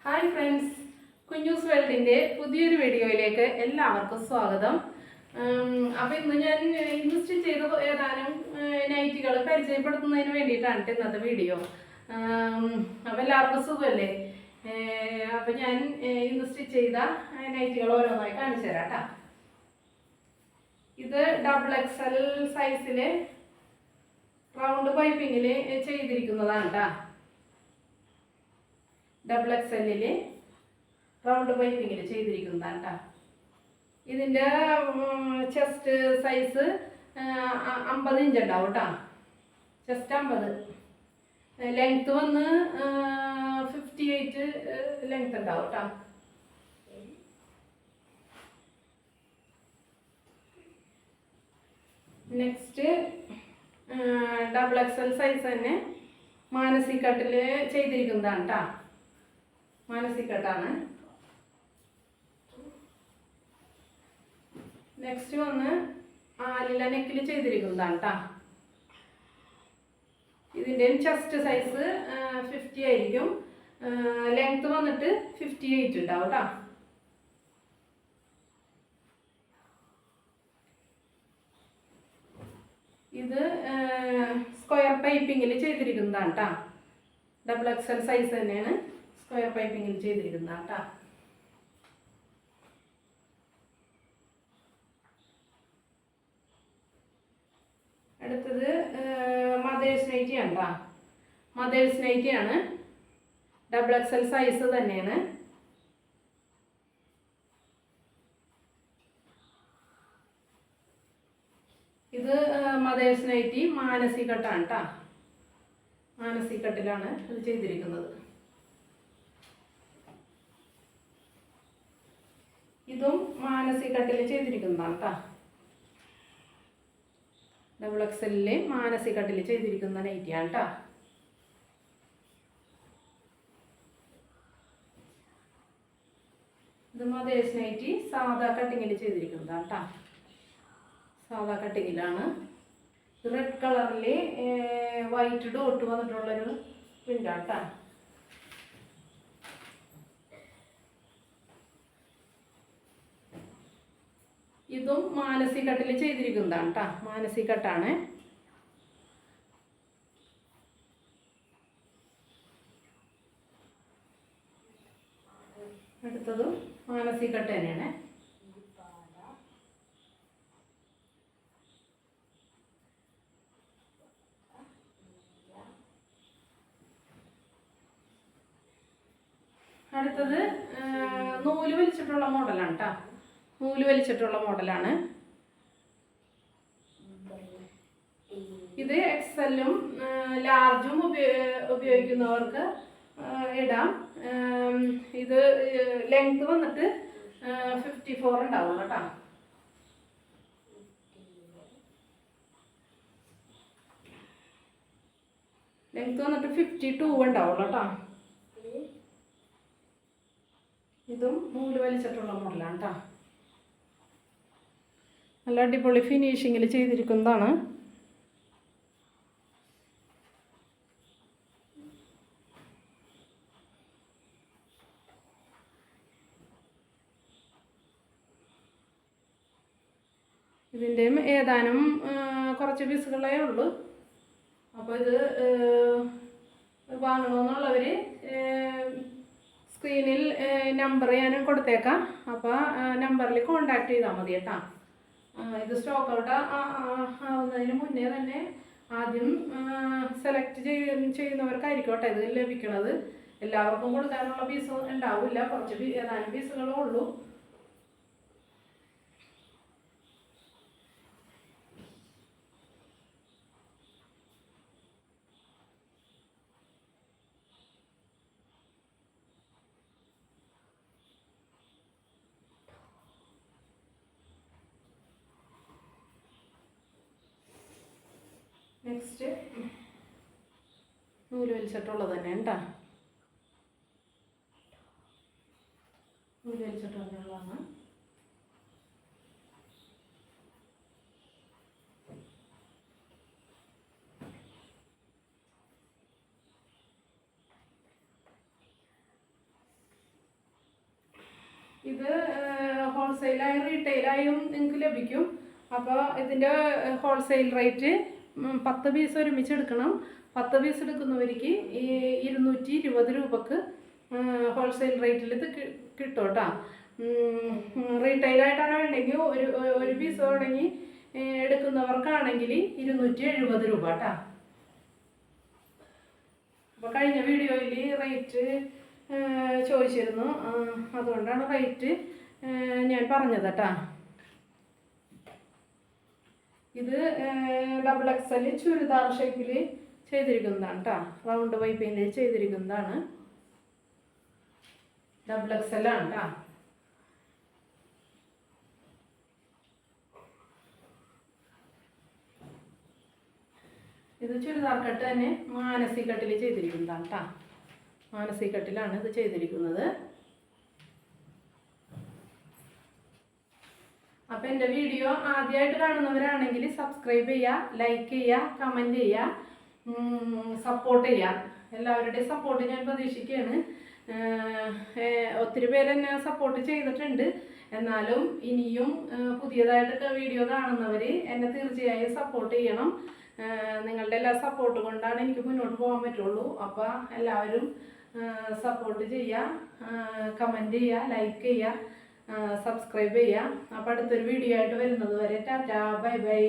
Hi friends, കുഞ്ഞൂസ് വേൾഡിൻ്റെ പുതിയൊരു വീഡിയോയിലേക്ക് എല്ലാവർക്കും സ്വാഗതം. അപ്പോൾ ഇന്ന് സ്റ്റിച്ച് ചെയ്ത ഏതാനും നൈറ്റികൾ പരിചയപ്പെടുത്തുന്നതിന് വേണ്ടിയിട്ടാണ് ഇന്നത്തെ വീഡിയോ. അപ്പോൾ എല്ലാവർക്കും സുഖമല്ലേ? അപ്പോൾ ഞാൻ ഇന്ന് സ്റ്റിച്ച് ചെയ്ത നൈറ്റികൾ ഓരോന്നായി കാണിച്ചു തരാം കേട്ടോ. ഇത് XXL സൈസിൽ റൗണ്ട് പൈപ്പിങ്ങിൽ ചെയ്തിരിക്കുന്നതാണ് കേട്ടോ. XXL റൗണ്ട് പൈപ്പിങ്ങിൽ ചെയ്തിരിക്കുന്നതാണ് കേട്ടോ. ഇതിൻ്റെ ചെസ്റ്റ് സൈസ് 50 ഇഞ്ച് ഉണ്ടാവും കേട്ടോ. ചെസ്റ്റ് 50, ലെങ്ത്ത് വന്ന് 58 ലെങ്ത്ത് ഉണ്ടാവും കേട്ടോ. നെക്സ്റ്റ് XXL സൈസ് തന്നെ മാനസിക്കട്ടിൽ ചെയ്തിരിക്കുന്നതാണ് കേട്ടോ. മാനസിക്കട്ടാണ്. നെക്സ്റ്റ് വന്ന് ആലില നെക്കിൽ ചെയ്തിരിക്കുന്നതാണ് കേട്ടോ. ഇതിൻ്റെയും ചെസ്റ്റ് സൈസ് 50 ആയിരിക്കും. ലെങ്ത്ത് വന്നിട്ട് 58 ഉണ്ടാവും കേട്ടോ. ഇത് സ്ക്വയർ പൈപ്പിങ്ങിൽ ചെയ്തിരിക്കുന്നതാണ് കേട്ടോ. XXL സൈസ് തന്നെയാണ്. സ്ക്വയർ പൈപ്പിങ്ങിൽ ചെയ്തിരിക്കുന്നതാണ് കേട്ടോ. അടുത്തത് മദേഴ്സ് നൈറ്റി ആണ് കേട്ടോ. മദേഴ്സ് നൈറ്റി ആണ്. XXL സൈസ് തന്നെയാണ്. ഇത് മദേഴ്സ് നൈറ്റി മാനസികട്ടാണ് കേട്ടോ. മാനസികട്ടിലാണ് ഇത് ചെയ്തിരിക്കുന്നത്. ഇതും മാനസികട്ടിൽ ചെയ്തിരിക്കുന്നതാണ് കേട്ടോ. XXL മാനസികട്ടിൽ ചെയ്തിരിക്കുന്ന നൈറ്റിയാണ് കേട്ടോ. ഇത് മദേഴ്സ് നൈറ്റി സാധാ കട്ടിങ്ങിൽ ചെയ്തിരിക്കുന്നതാണ് കേട്ടോ. സാധാ കട്ടിങ്ങിലാണ്. റെഡ് കളറിൽ വൈറ്റ് ഡോട്ട് വന്നിട്ടുള്ളൊരു പ്രിൻ്റാണ് കേട്ടോ. ഇതും മാനസികട്ടിൽ ചെയ്തിരിക്കുന്നതാണ് കേട്ടോ. മാനസികട്ടാണ്. അടുത്തതും മാനസികട്ട് തന്നെയാണ്. അടുത്തത് നൂല് വലിച്ചിട്ടുള്ള മോഡലാണ് കേട്ടോ. നൂല് വലിച്ചിട്ടുള്ള മോഡലാണ്. ഇത് XL-ഉം ലാർജും ഉപയോഗിക്കുന്നവർക്ക് ഇടാം. ഇത് ലെങ്ത് വന്നിട്ട് 54 ഉണ്ടാവും കേട്ടോ. ലെങ്ത് വന്നിട്ട് 52 ഉണ്ടാവും കേട്ടോ. ഇതും നൂല് വലിച്ചിട്ടുള്ള മോഡലാണ് കേട്ടോ. നല്ല അടിപൊളി ഫിനിഷിങ്ങിൽ ചെയ്തിരിക്കുന്നതാണ്. ഇതിൻ്റെയും ഏതാനും കുറച്ച് പീസുകളേ ഉള്ളൂ. അപ്പോൾ ഇത് വാങ്ങണമെന്നുള്ളവർ സ്ക്രീനിൽ നമ്പർ ഞാൻ കൊടുത്തേക്കാം. അപ്പോൾ നമ്പറിൽ കോൺടാക്ട് ചെയ്താൽ മതി കേട്ടോ. ഇത് സ്റ്റോക്ക് ഔട്ട് ആവുന്നതിന് മുന്നേ തന്നെ ആദ്യം സെലക്ട് ചെയ്യുന്നവർക്കായിരിക്കും കേട്ടോ ഇത് ലഭിക്കുന്നത്. എല്ലാവർക്കും കൊടുക്കാനുള്ള പീസ് ഉണ്ടാവില്ല. കുറച്ച് ഏതാനും പീസുകളേ ഉള്ളൂ. നെക്സ്റ്റ് നൂല് വലിച്ചിട്ടുള്ളത് തന്നെ കേട്ടോ. നൂല് വലിച്ചിട്ടുള്ളതാണ്. ഇത് ഹോൾസെയിലായും റീറ്റെയിലായും നിങ്ങൾക്ക് ലഭിക്കും. അപ്പോൾ ഇതിൻ്റെ ഹോൾസെയിൽ റേറ്റ് 10 പീസ് ഒരുമിച്ച് എടുക്കണം. 10 പീസ് എടുക്കുന്നവർക്ക് ഈ 220 രൂപക്ക് ഹോൾസെയിൽ റേറ്റിൽ ഇത് കിട്ടും കേട്ടോ. റീറ്റെയിലായിട്ടാണ് വേണ്ടെങ്കിൽ ഒരു പീസ് തുടങ്ങി എടുക്കുന്നവർക്കാണെങ്കിൽ 270 രൂപ കേട്ടോ. അപ്പോൾ കഴിഞ്ഞ വീഡിയോയിൽ റേറ്റ് ചോദിച്ചിരുന്നു, അതുകൊണ്ടാണ് റേറ്റ് ഞാൻ പറഞ്ഞത് കേട്ടോ. ഇത് XXL ചുരിദാർ ഷേപ്പിൽ ചെയ്തിരിക്കുന്നതാണ് കേട്ടോ. റൗണ്ട് പൈപ്പിങ്ങിൽ ചെയ്തിരിക്കുന്നതാണ്. XXL ആണ് കേട്ടോ. ഇത് ചുരിദാർ കട്ട് തന്നെ മാനസി കട്ടിൽ ചെയ്തിരിക്കുന്നതാണ് കേട്ടോ. മാനസി കട്ടിലാണ് ഇത് ചെയ്തിരിക്കുന്നത്. അപ്പം എൻ്റെ വീഡിയോ ആദ്യമായിട്ട് കാണുന്നവരാണെങ്കിൽ സബ്സ്ക്രൈബ് ചെയ്യുക, ലൈക്ക് ചെയ്യുക, കമൻറ്റ് ചെയ്യുക, സപ്പോർട്ട് ചെയ്യുക. എല്ലാവരുടെയും സപ്പോർട്ട് ഞാൻ പ്രതീക്ഷിക്കുകയാണ്. ഒത്തിരി പേര് എന്നെ സപ്പോർട്ട് ചെയ്തിട്ടുണ്ട്. എന്നാലും ഇനിയും പുതിയതായിട്ടൊക്കെ വീഡിയോ കാണുന്നവർ എന്നെ തീർച്ചയായും സപ്പോർട്ട് ചെയ്യണം. നിങ്ങളുടെ എല്ലാ സപ്പോർട്ട് കൊണ്ടാണ് എനിക്ക് മുന്നോട്ട് പോകാൻ പറ്റുള്ളൂ. അപ്പോൾ എല്ലാവരും സപ്പോർട്ട് ചെയ്യുക, കമൻറ്റ് ചെയ്യുക, ലൈക്ക് ചെയ്യുക, സബ്സ്ക്രൈബ് ചെയ്യുക. അപ്പോൾ അടുത്തൊരു വീഡിയോ ആയിട്ട് വരുന്നത് വരെ ടാറ്റാ, ബൈ ബൈ.